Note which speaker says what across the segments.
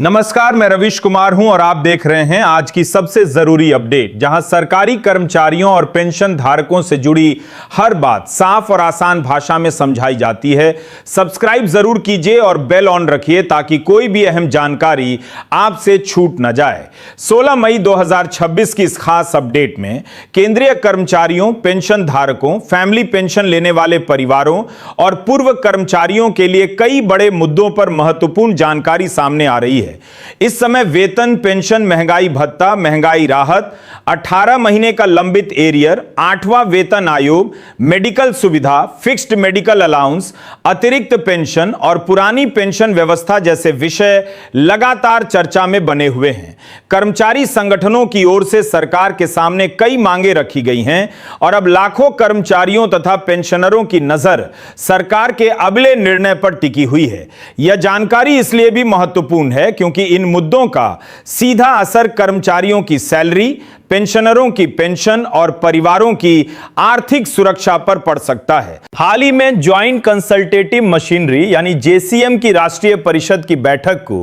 Speaker 1: नमस्कार, मैं रविश कुमार हूं और आप देख रहे हैं आज की सबसे जरूरी अपडेट, जहां सरकारी कर्मचारियों और पेंशन धारकों से जुड़ी हर बात साफ और आसान भाषा में समझाई जाती है। सब्सक्राइब जरूर कीजिए और बेल ऑन रखिए ताकि कोई भी अहम जानकारी आपसे छूट न जाए। 16 मई 2026 की इस खास अपडेट में केंद्रीय कर्मचारियों, पेंशन धारकों, फैमिली पेंशन लेने वाले परिवारों और पूर्व कर्मचारियों के लिए कई बड़े मुद्दों पर महत्वपूर्ण जानकारी सामने आ रही है। इस समय वेतन, पेंशन, महंगाई भत्ता, महंगाई राहत, 18 महीने का लंबित एरियर, 8वां वेतन आयोग, मेडिकल सुविधा, फिक्स्ड मेडिकल अलाउंस, अतिरिक्त पेंशन और पुरानी पेंशन व्यवस्था जैसे विषय लगातार चर्चा में बने हुए हैं। कर्मचारी संगठनों की ओर से सरकार के सामने कई मांगे रखी गई हैं और अब लाखों कर्मचारियों तथा पेंशनरों की नजर सरकार के अगले निर्णय पर टिकी हुई है। यह जानकारी इसलिए भी महत्वपूर्ण है क्योंकि इन मुद्दों का सीधा असर कर्मचारियों की सैलरी, पेंशनरों की पेंशन और परिवारों की आर्थिक सुरक्षा पर पड़ सकता है। हाल ही में ज्वाइंट कंसल्टेटिव मशीनरी यानी जेसीएम की राष्ट्रीय परिषद की बैठक को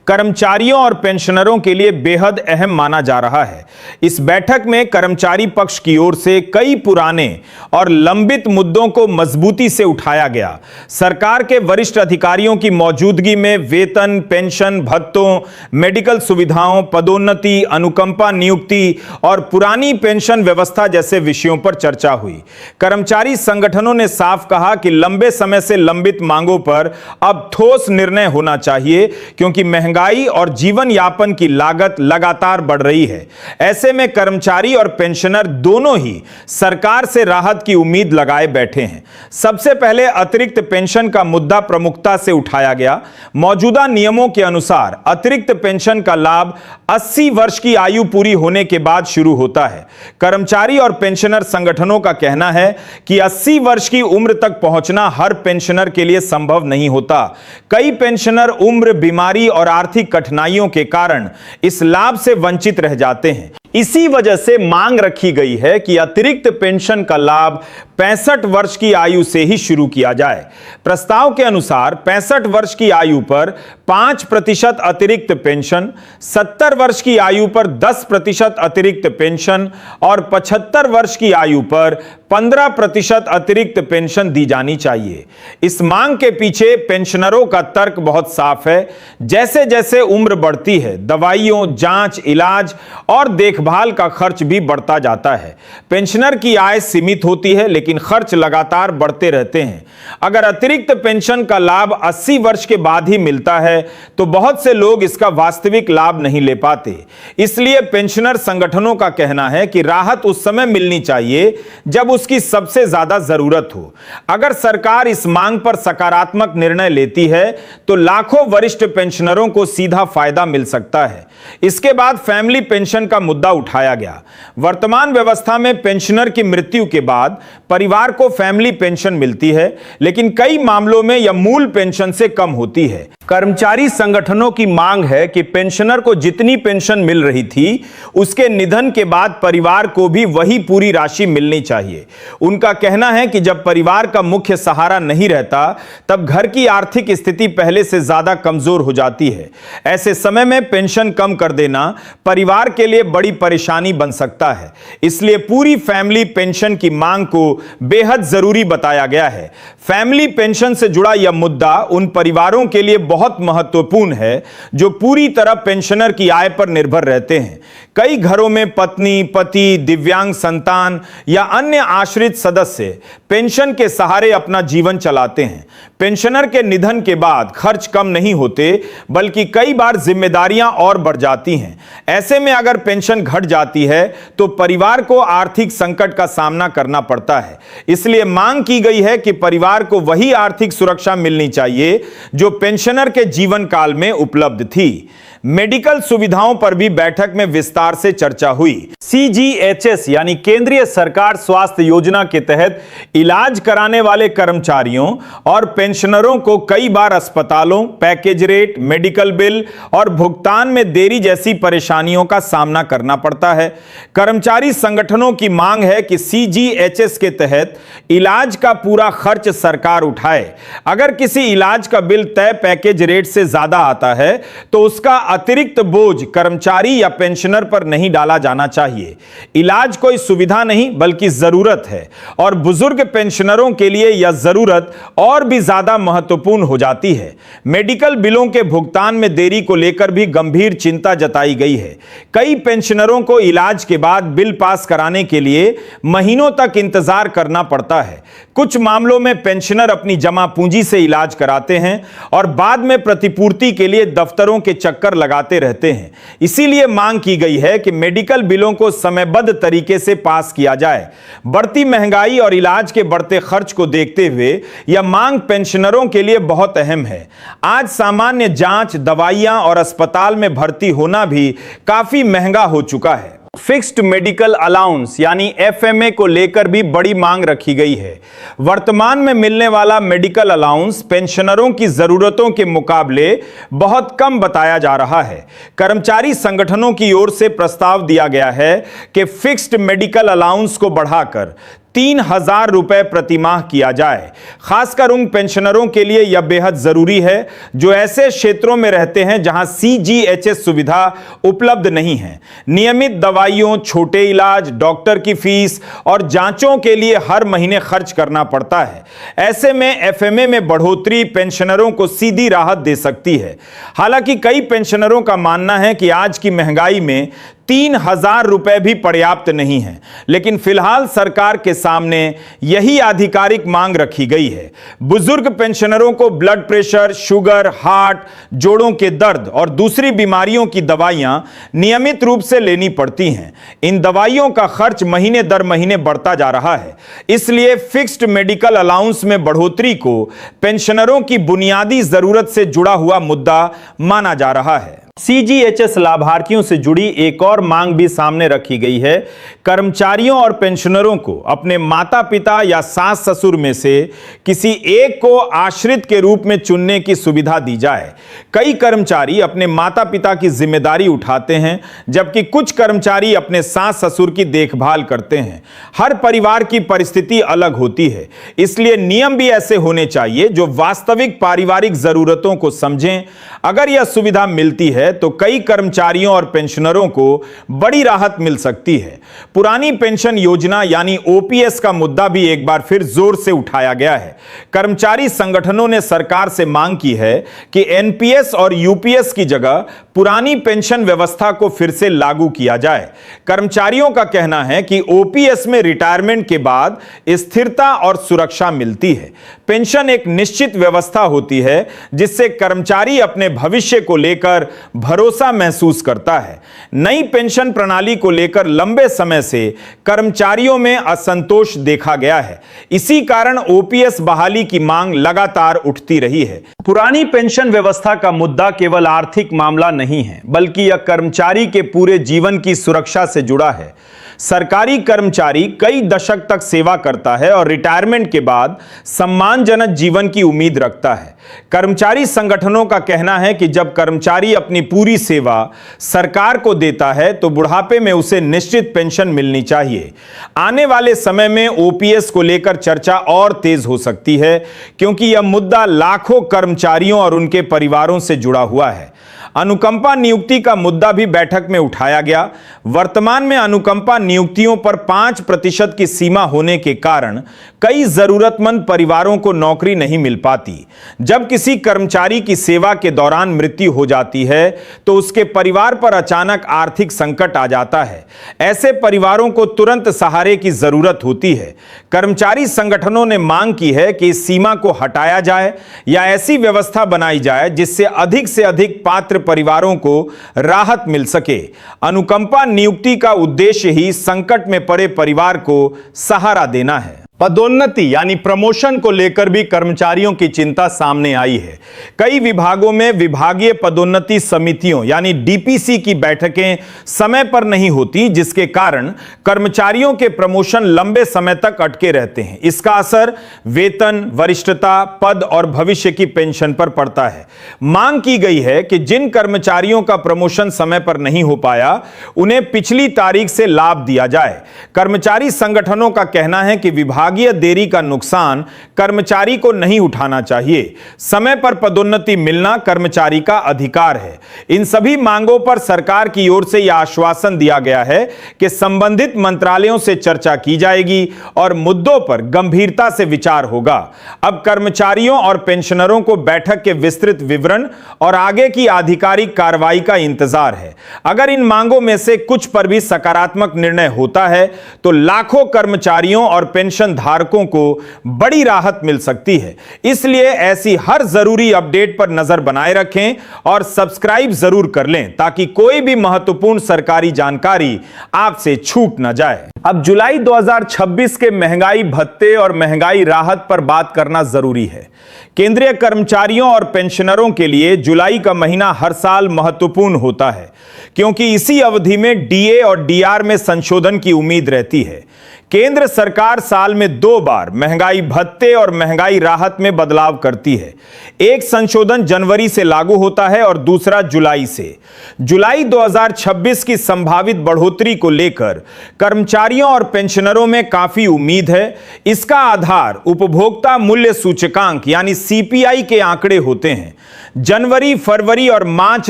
Speaker 1: कर्मचारियों और पेंशनरों के लिए बेहद अहम माना जा रहा है। इस बैठक में कर्मचारी पक्ष की ओर से कई पुराने और लंबित मुद्दों को मजबूती से उठाया गया। सरकार के वरिष्ठ अधिकारियों की मौजूदगी में वेतन, पेंशन, भत्तों, मेडिकल सुविधाओं, पदोन्नति, अनुकंपा नियुक्ति और पुरानी पेंशन व्यवस्था जैसे विषयों पर चर्चा हुई। कर्मचारी संगठनों ने साफ कहा कि लंबे समय से लंबित मांगों पर अब ठोस निर्णय होना चाहिए क्योंकि महंगाई और जीवन यापन की लागत लगातार बढ़ रही है। ऐसे में कर्मचारी और पेंशनर दोनों ही सरकार से राहत की उम्मीद लगाए बैठे हैं। सबसे पहले अतिरिक्त पेंशन का मुद्दा प्रमुखता से उठाया गया। मौजूदा नियमों के अनुसार अतिरिक्त पेंशन का लाभ 80 वर्ष की आयु पूरी होने के बाद शुरू होता है। कर्मचारी और पेंशनर संगठनों का कहना है कि 80 वर्ष की उम्र तक पहुंचना हर पेंशनर के लिए संभव नहीं होता। कई पेंशनर उम्र, बीमारी और आर्थिक कठिनाइयों के कारण इस लाभ से वंचित रह जाते हैं। इसी वजह से मांग रखी गई है कि अतिरिक्त पेंशन का लाभ 65 वर्ष की आयु से ही शुरू किया जाए। प्रस्ताव के अनुसार 65 वर्ष की आयु पर 5% अतिरिक्त पेंशन, 70 वर्ष की आयु पर 10% अतिरिक्त पेंशन और 75 वर्ष की आयु पर 15% अतिरिक्त पेंशन दी जानी चाहिए। इस मांग के पीछे पेंशनरों का तर्क बहुत साफ है। जैसे जैसे उम्र बढ़ती है, दवाइयों, जांच, इलाज और देखभाल का खर्च भी बढ़ता जाता है। पेंशनर की आय सीमित होती है लेकिन खर्च लगातार बढ़ते रहते हैं। अगर अतिरिक्त पेंशन का लाभ 80 वर्ष के बाद ही मिलता है तो बहुत से लोग इसका वास्तविक लाभ नहीं ले पाते। इसलिए पेंशनर संगठनों का कहना है कि राहत उस समय मिलनी चाहिए जब उसकी सबसे ज्यादा जरूरत हो। अगर सरकार इस मांग पर सकारात्मक निर्णय लेती है तो लाखों वरिष्ठ पेंशनरों को सीधा फायदा मिल सकता है। इसके बाद फैमिली पेंशन का मुद्दा उठाया गया। वर्तमान व्यवस्था में पेंशनर की मृत्यु के बाद परिवार को फैमिली पेंशन मिलती है, लेकिन कई मामलों में यह मूल पेंशन से कम होती है। कर्मचारी संगठनों की मांग है कि पेंशनर को जितनी पेंशन मिल रही थी उसके निधन के बाद परिवार को भी वही पूरी राशि मिलनी चाहिए। उनका कहना है कि जब परिवार का मुख्य सहारा नहीं रहता तब घर की आर्थिक स्थिति पहले से ज्यादा कमजोर हो जाती है। ऐसे समय में पेंशन कम कर देना परिवार के लिए बड़ी परेशानी बन सकता है। इसलिए पूरी फैमिली पेंशन की मांग को बेहद जरूरी बताया गया है। फैमिली पेंशन से जुड़ा यह मुद्दा उन परिवारों के लिए बहुत महत्वपूर्ण है जो पूरी तरह पेंशनर की आय पर निर्भर रहते हैं। कई घरों में पत्नी, पति, दिव्यांग संतान या अन्य आश्रित सदस्य पेंशन के सहारे अपना जीवन चलाते हैं। पेंशनर के निधन के बाद खर्च कम नहीं होते बल्कि कई बार जिम्मेदारियां और बढ़ जाती हैं। ऐसे में अगर पेंशन घट जाती है तो परिवार को आर्थिक संकट का सामना करना पड़ता है। इसलिए मांग की गई है कि परिवार को वही आर्थिक सुरक्षा मिलनी चाहिए जो पेंशनर के जीवन काल में उपलब्ध थी। मेडिकल सुविधाओं पर भी बैठक में विस्तार विस्तार से चर्चा हुई। CGHS यानी केंद्रीय सरकार स्वास्थ्य योजना के तहत इलाज कराने वाले कर्मचारियों और पेंशनरों को कई बार अस्पतालों, पैकेज रेट, मेडिकल बिल और भुगतान में देरी जैसी परेशानियों का सामना करना पड़ता है। कर्मचारी संगठनों की मांग है कि CGHS के तहत इलाज का पूरा खर्च सरकार उठाए। अगर किसी इलाज का बिल तय पैकेज रेट से ज्यादा आता है तो उसका अतिरिक्त बोझ कर्मचारी या पेंशनर पर नहीं डाला जाना चाहिए। इलाज कोई सुविधा नहीं बल्कि जरूरत है और बुजुर्ग पेंशनरों के लिए यह जरूरत और भी ज्यादा महत्वपूर्ण हो जाती है। मेडिकल बिलों के भुगतान में देरी को लेकर भी गंभीर चिंता जताई गई है। कई पेंशनरों को इलाज के बाद बिल पास कराने के लिए महीनों तक इंतजार करना पड़ता है। कुछ मामलों में पेंशनर अपनी जमा पूंजी से इलाज कराते हैं और बाद में प्रतिपूर्ति के लिए दफ्तरों के चक्कर लगाते रहते हैं। इसीलिए मांग की गई है कि मेडिकल बिलों को समयबद्ध तरीके से पास किया जाए। बढ़ती महंगाई और इलाज के बढ़ते खर्च को देखते हुए यह मांग पेंशनरों के लिए बहुत अहम है। आज सामान्य जांच, दवाइयां और अस्पताल में भर्ती होना भी काफी महंगा हो चुका है। फिक्स्ड मेडिकल अलाउंस यानी FMA को लेकर भी बड़ी मांग रखी गई है। वर्तमान में मिलने वाला मेडिकल अलाउंस पेंशनरों की जरूरतों के मुकाबले बहुत कम बताया जा रहा है। कर्मचारी संगठनों की ओर से प्रस्ताव दिया गया है कि फिक्स्ड मेडिकल अलाउंस को बढ़ाकर 3,000 रुपए प्रति माह किया जाए। खासकर उन पेंशनरों के लिए यह बेहद जरूरी है जो ऐसे क्षेत्रों में रहते हैं जहां CGHS सुविधा उपलब्ध नहीं है। नियमित दवाइयों, छोटे इलाज, डॉक्टर की फीस और जांचों के लिए हर महीने खर्च करना पड़ता है। ऐसे में FMA में बढ़ोतरी पेंशनरों को सीधी राहत दे सकती है। हालांकि कई पेंशनरों का मानना है कि आज की महंगाई में 3,000 रुपए भी पर्याप्त नहीं है, लेकिन फिलहाल सरकार के सामने यही आधिकारिक मांग रखी गई है। बुजुर्ग पेंशनरों को ब्लड प्रेशर, शुगर, हार्ट, जोड़ों के दर्द और दूसरी बीमारियों की दवाइयां नियमित रूप से लेनी पड़ती हैं। इन दवाइयों का खर्च महीने दर महीने बढ़ता जा रहा है। इसलिए फिक्स्ड मेडिकल अलाउंस में बढ़ोतरी को पेंशनरों की बुनियादी जरूरत से जुड़ा हुआ मुद्दा माना जा रहा है। CGHS लाभार्थियों से जुड़ी एक और मांग भी सामने रखी गई है। कर्मचारियों और पेंशनरों को अपने माता पिता या सास ससुर में से किसी एक को आश्रित के रूप में चुनने की सुविधा दी जाए। कई कर्मचारी अपने माता पिता की जिम्मेदारी उठाते हैं, जबकि कुछ कर्मचारी अपने सास ससुर की देखभाल करते हैं। हर परिवार की परिस्थिति अलग होती है, इसलिए नियम भी ऐसे होने चाहिए जो वास्तविक पारिवारिक जरूरतों को समझें। अगर यह सुविधा मिलती है तो कई कर्मचारियों और पेंशनरों को बड़ी राहत मिल सकती है। पुरानी पेंशन योजना यानी OPS का मुद्दा भी एक बार फिर जोर से उठाया गया है। कर्मचारी संगठनों ने सरकार से मांग की है कि NPS और UPS की जगह पुरानी पेंशन व्यवस्था को फिर से लागू किया जाए। कर्मचारियों का कहना है कि OPS में रिटायरमेंट के बाद स्थिरता और सुरक्षा मिलती है। पेंशन एक निश्चित व्यवस्था होती है जिससे कर्मचारी अपने भविष्य को लेकर भरोसा महसूस करता है। नई पेंशन प्रणाली को लेकर लंबे समय से कर्मचारियों में असंतोष देखा गया है। इसी कारण OPS बहाली की मांग लगातार उठती रही है। पुरानी पेंशन व्यवस्था का मुद्दा केवल आर्थिक मामला नहीं है, बल्कि यह कर्मचारी के पूरे जीवन की सुरक्षा से जुड़ा है। सरकारी कर्मचारी कई दशक तक सेवा करता है और रिटायरमेंट के बाद सम्मानजनक जीवन की उम्मीद रखता है। कर्मचारी संगठनों का कहना है कि जब कर्मचारी अपनी पूरी सेवा सरकार को देता है तो बुढ़ापे में उसे निश्चित पेंशन मिलनी चाहिए। आने वाले समय में OPS को लेकर चर्चा और तेज हो सकती है, क्योंकि यह मुद्दा लाखों कर्मचारियों और उनके परिवारों से जुड़ा हुआ है। अनुकंपा नियुक्ति का मुद्दा भी बैठक में उठाया गया। वर्तमान में अनुकंपा नियुक्तियों पर 5% की सीमा होने के कारण कई जरूरतमंद परिवारों को नौकरी नहीं मिल पाती। जब किसी कर्मचारी की सेवा के दौरान मृत्यु हो जाती है तो उसके परिवार पर अचानक आर्थिक संकट आ जाता है। ऐसे परिवारों को तुरंत सहारे की जरूरत होती है। कर्मचारी संगठनों ने मांग की है कि इस सीमा को हटाया जाए या ऐसी व्यवस्था बनाई जाए जिससे अधिक से अधिक पात्र परिवारों को राहत मिल सके। अनुकंपा नियुक्ति का उद्देश्य ही संकट में पड़े परिवार को सहारा देना है। पदोन्नति यानी प्रमोशन को लेकर भी कर्मचारियों की चिंता सामने आई है। कई विभागों में विभागीय पदोन्नति समितियों यानी डीपीसी की बैठकें समय पर नहीं होती, जिसके कारण कर्मचारियों के प्रमोशन लंबे समय तक अटके रहते हैं। इसका असर वेतन, वरिष्ठता, पद और भविष्य की पेंशन पर पड़ता है। मांग की गई है कि जिन कर्मचारियों का प्रमोशन समय पर नहीं हो पाया, उन्हें पिछली तारीख से लाभ दिया जाए। कर्मचारी संगठनों का कहना है कि विभागीय देरी का नुकसान कर्मचारी को नहीं उठाना चाहिए। समय पर पदोन्नति मिलना कर्मचारी का अधिकार है। इन सभी मांगों पर सरकार की ओर से यह आश्वासन दिया गया है कि संबंधित मंत्रालयों से चर्चा की जाएगी और मुद्दों पर गंभीरता से विचार होगा। अब कर्मचारियों और पेंशनरों को बैठक के विस्तृत विवरण और आगे की आधिकारिक कार्रवाई का इंतजार है। अगर इन मांगों में से कुछ पर भी सकारात्मक निर्णय होता है तो लाखों कर्मचारियों और पेंशन धारकों को बड़ी राहत मिल सकती है। इसलिए ऐसी हर जरूरी अपडेट पर नजर बनाए रखें और सब्सक्राइब जरूर कर लें ताकि कोई भी महत्वपूर्ण सरकारी जानकारी आपसे छूट न जाए। अब जुलाई 2026 के महंगाई भत्ते और महंगाई राहत पर बात करना जरूरी है। केंद्रीय कर्मचारियों और पेंशनरों के लिए जुलाई का महीना हर साल महत्वपूर्ण होता है, क्योंकि इसी अवधि में डीए और डीआर में संशोधन की उम्मीद रहती है। केंद्र सरकार साल में 2 बार महंगाई भत्ते और महंगाई राहत में बदलाव करती है। एक संशोधन जनवरी से लागू होता है और दूसरा जुलाई से। जुलाई 2026 की संभावित बढ़ोतरी को लेकर कर्मचारियों और पेंशनरों में काफी उम्मीद है। इसका आधार उपभोक्ता मूल्य सूचकांक यानी सीपीआई के आंकड़े होते हैं। जनवरी, फरवरी और मार्च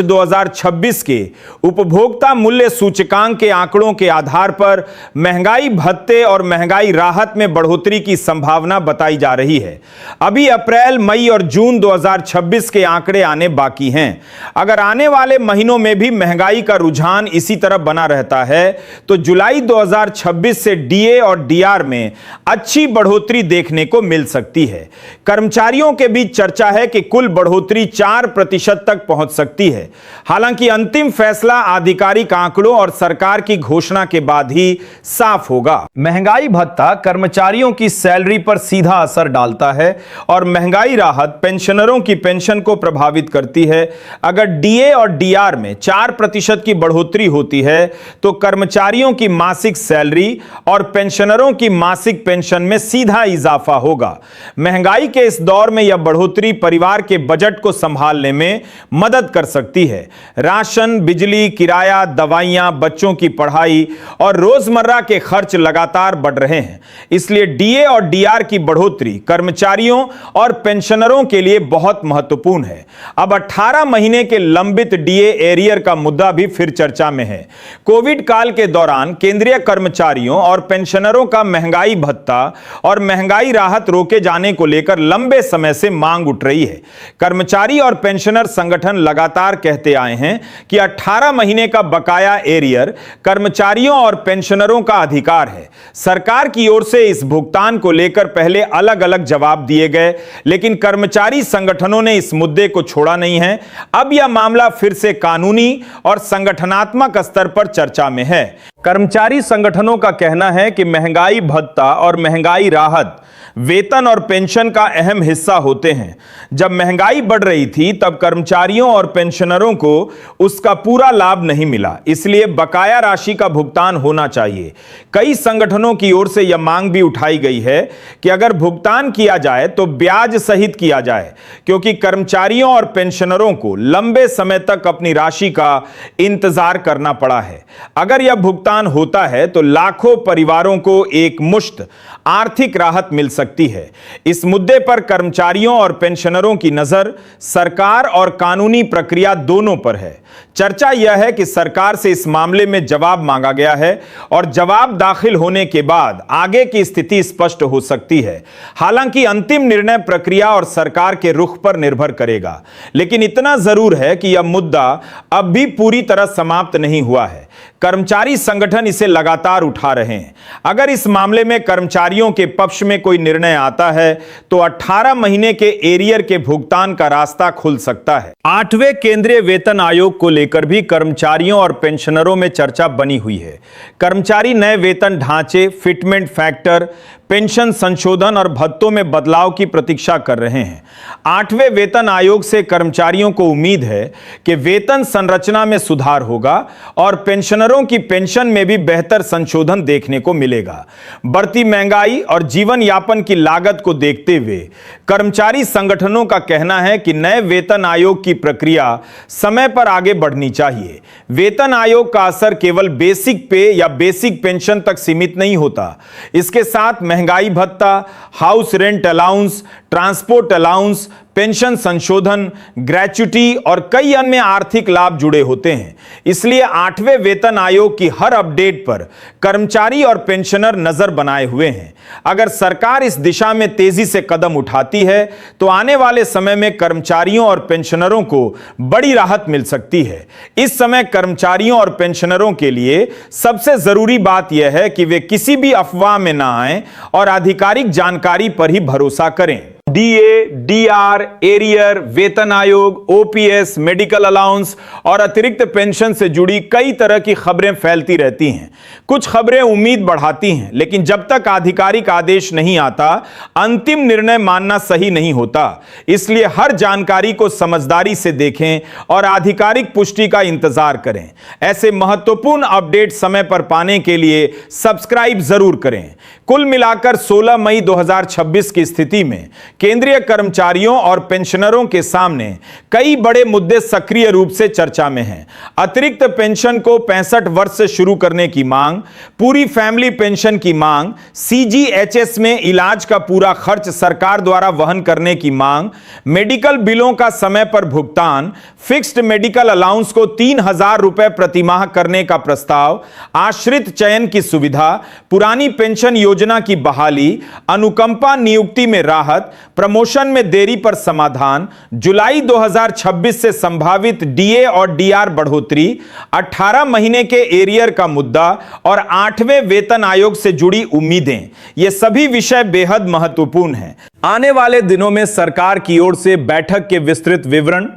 Speaker 1: 2026 के उपभोक्ता मूल्य सूचकांक के आंकड़ों के आधार पर महंगाई भत्ते और महंगाई राहत में बढ़ोतरी की संभावना बताई जा रही है। अभी अप्रैल, मई और जून 2026 के आंकड़े आने बाकी हैं। अगर आने वाले महीनों में भी महंगाई का रुझान इसी तरह बना रहता है तो जुलाई 2026 से डीए और डीआर में अच्छी बढ़ोतरी देखने को मिल सकती है। कर्मचारियों के बीच चर्चा है कि कुल बढ़ोतरी 4% तक पहुंच सकती है। हालांकि अंतिम फैसला आधिकारिक आंकड़ों और सरकार की घोषणा के बाद ही साफ होगा। महंगाई भत्ता कर्मचारियों की सैलरी पर सीधा असर डालता है और महंगाई राहत पेंशनरों की पेंशन को प्रभावित करती है। अगर डीए और डीआर में 4% की बढ़ोतरी होती है तो कर्मचारियों की मासिक सैलरी और पेंशनरों की मासिक पेंशन में सीधा इजाफा होगा। महंगाई के इस दौर में यह बढ़ोतरी परिवार के बजट को संभालने में मदद कर सकती है। राशन, बिजली, किराया, दवाइयां, बच्चों की पढ़ाई और रोजमर्रा के खर्च लगातार बढ़ रहे हैं। इसलिए डीए और डीआर की बढ़ोतरी कर्मचारियों और पेंशनरों के लिए बहुत महत्वपूर्ण है। अब 18 महीने के लंबित डीए एरियर का मुद्दा भी फिर चर्चा में है। कोविड काल के दौरान केंद्रीय कर्मचारियों और पेंशनरों का महंगाई भत्ता और महंगाई राहत रोके जाने को लेकर लंबे समय से मांग उठ रही है। कर्मचारी और पेंशनर संगठन लगातार कहते आए हैं कि 18 महीने का बकाया एरियर कर्मचारियों और पेंशनरों का अधिकार है। सरकार की ओर से इस भुगतान को लेकर पहले अलग अलग जवाब दिए गए, लेकिन कर्मचारी संगठनों ने इस मुद्दे को छोड़ा नहीं है। अब यह मामला फिर से कानूनी और संगठनात्मक स्तर पर चर्चा में है। कर्मचारी संगठनों का कहना है कि महंगाई भत्ता और महंगाई राहत वेतन और पेंशन का अहम हिस्सा होते हैं। जब महंगाई बढ़ रही थी तब कर्मचारियों और पेंशनरों को उसका पूरा लाभ नहीं मिला, इसलिए बकाया राशि का भुगतान होना चाहिए। कई संगठनों की ओर से यह मांग भी उठाई गई है कि अगर भुगतान किया जाए तो ब्याज सहित किया जाए, क्योंकि कर्मचारियों और पेंशनरों को लंबे समय तक अपनी राशि का इंतजार करना पड़ा है। अगर यह भुगतान होता है तो लाखों परिवारों को एक मुश्त आर्थिक राहत मिल सकती है। इस मुद्दे पर कर्मचारियों और पेंशनरों की नजर सरकार और कानूनी प्रक्रिया दोनों पर है। चर्चा यह है कि सरकार से इस मामले में जवाब मांगा गया है और जवाब दाखिल होने के बाद आगे की स्थिति स्पष्ट हो सकती है। हालांकि अंतिम निर्णय प्रक्रिया और सरकार के रुख पर निर्भर करेगा, लेकिन इतना जरूर है कि यह मुद्दा अब भी पूरी तरह समाप्त नहीं हुआ है। कर्मचारी संगठन इसे लगातार उठा रहे हैं। अगर इस मामले में कर्मचारियों के पक्ष में कोई निर्णय आता है तो 18 महीने के एरियर के भुगतान का रास्ता खुल सकता है। 8वें केंद्रीय वेतन आयोग को लेकर भी कर्मचारियों और पेंशनरों में चर्चा बनी हुई है। कर्मचारी नए वेतन ढांचे, फिटमेंट फैक्टर, पेंशन संशोधन और भत्तों में बदलाव की प्रतीक्षा कर रहे हैं। 8वें वेतन आयोग से कर्मचारियों को उम्मीद है कि वेतन संरचना में सुधार होगा और पेंशनरों की पेंशन में भी बेहतर संशोधन देखने को मिलेगा। बढ़ती महंगाई और जीवन यापन की लागत को देखते हुए कर्मचारी संगठनों का कहना है कि नए वेतन आयोग की प्रक्रिया समय पर आगे बढ़नी चाहिए। वेतन आयोग का असर केवल बेसिक पे या बेसिक पेंशन तक सीमित नहीं होता। इसके साथ महंगाई भत्ता, house rent allowance, transport allowance, pension संशोधन, ग्रेच्युटी और कई अन्य आर्थिक लाभ जुड़े होते हैं। इसलिए 8वें वेतन आयोग की हर अपडेट पर कर्मचारी और पेंशनर नजर बनाए हुए हैं। अगर सरकार इस दिशा में तेजी से कदम उठाती है तो आने वाले समय में कर्मचारियों और पेंशनरों को बड़ी राहत मिल सकती है। इस समय कर्मचारियों और पेंशनरों के लिए सबसे जरूरी बात यह है कि वे किसी भी अफवाह में ना आएं और आधिकारिक जानकारी पर ही भरोसा करें। डीए, डीआर, एरियर, वेतन आयोग, ओपीएस, मेडिकल अलाउंस और अतिरिक्त पेंशन से जुड़ी कई तरह की खबरें फैलती रहती हैं। कुछ खबरें उम्मीद बढ़ाती हैं, लेकिन जब तक आधिकारिक आदेश नहीं आता, अंतिम निर्णय मानना सही नहीं होता। इसलिए हर जानकारी को समझदारी से देखें और आधिकारिक पुष्टि का इंतजार करें। ऐसे महत्वपूर्ण अपडेट समय पर पाने के लिए सब्सक्राइब जरूर करें। कुल मिलाकर 16 मई 2026 की स्थिति में केंद्रीय कर्मचारियों और पेंशनरों के सामने कई बड़े मुद्दे सक्रिय रूप से चर्चा में हैं। अतिरिक्त पेंशन को 65 वर्ष से शुरू करने की मांग, पूरी फैमिली पेंशन की मांग, सीजीएचएस में इलाज का पूरा खर्च सरकार द्वारा वहन करने की मांग, मेडिकल बिलों का समय पर भुगतान, फिक्स्ड मेडिकल अलाउंस को 3000 रुपए प्रतिमाह करने का प्रस्ताव, आश्रित चयन की सुविधा, पुरानी पेंशन योजना की बहाली, अनुकंपा नियुक्ति में राहत, प्रमोशन में देरी पर समाधान, जुलाई 2026 से संभावित डीए और डीआर बढ़ोतरी, 18 महीने के एरियर का मुद्दा और 8वें वेतन आयोग से जुड़ी उम्मीदें, ये सभी विषय बेहद महत्वपूर्ण हैं। आने वाले दिनों में सरकार की ओर से बैठक के विस्तृत विवरण,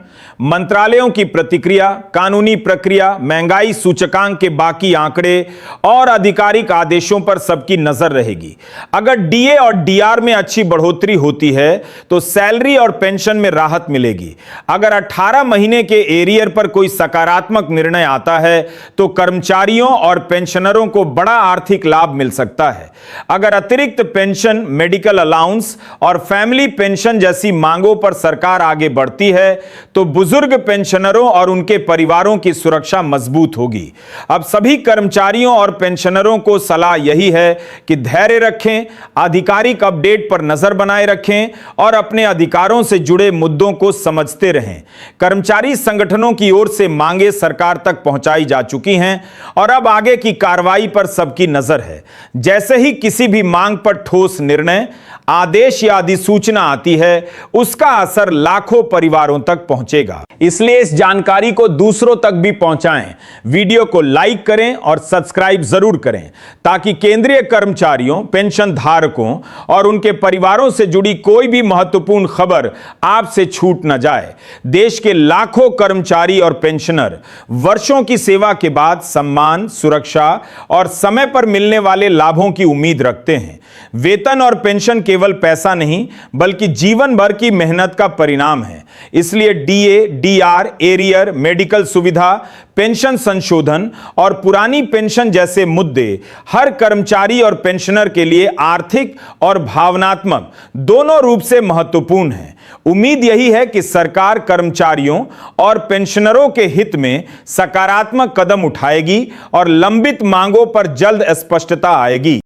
Speaker 1: मंत्रालयों की प्रतिक्रिया, कानूनी प्रक्रिया, महंगाई सूचकांक के बाकी आंकड़े और आधिकारिक आदेशों पर सबकी नजर रहेगी। अगर डीए और डीआर में अच्छी बढ़ोतरी होती है तो सैलरी और पेंशन में राहत मिलेगी। अगर 18 महीने के एरियर पर कोई सकारात्मक निर्णय आता है तो कर्मचारियों और पेंशनरों को बड़ा आर्थिक लाभ मिल सकता है। अगर अतिरिक्त पेंशन, मेडिकल अलाउंस और फैमिली पेंशन जैसी मांगों पर सरकार आगे बढ़ती है तो बुजुर्ग पेंशनरों और उनके परिवारों की सुरक्षा मजबूत होगी। अब सभी कर्मचारियों और पेंशनरों को सलाह यही है कि धैर्य रखें, आधिकारिक अपडेट पर नजर बनाए रखें और अपने अधिकारों से जुड़े मुद्दों को समझते रहें। कर्मचारी संगठनों की ओर से मांगे सरकार तक पहुंचाई जा चुकी हैं और अब आगे की कार्रवाई पर सबकी नजर है। जैसे ही किसी भी मांग पर ठोस निर्णय, आदेश या अधिसूचना आती है, उसका असर लाखों परिवारों तक पहुंचेगा। इसलिए इस जानकारी को दूसरों तक भी पहुंचाएं। वीडियो को लाइक करें और सब्सक्राइब जरूर करें ताकि केंद्रीय कर्मचारियों, पेंशन धारकों और उनके परिवारों से जुड़ी कोई भी महत्वपूर्ण खबर आपसे छूट न जाए। देश के लाखों कर्मचारी और पेंशनर वर्षों की सेवा के बाद सम्मान, सुरक्षा और समय पर मिलने वाले लाभों की उम्मीद रखते हैं। वेतन और पेंशन केवल पैसा नहीं बल्कि जीवन भर की मेहनत का परिणाम है। इसलिए डीए, डीआर, एरियर, मेडिकल सुविधा, पेंशन संशोधन और पुरानी पेंशन जैसे मुद्दे हर कर्मचारी और पेंशनर के लिए आर्थिक और भावनात्मक दोनों रूप से महत्वपूर्ण है। उम्मीद यही है कि सरकार कर्मचारियों और पेंशनरों के हित में सकारात्मक कदम उठाएगी और लंबित मांगों पर जल्द स्पष्टता आएगी।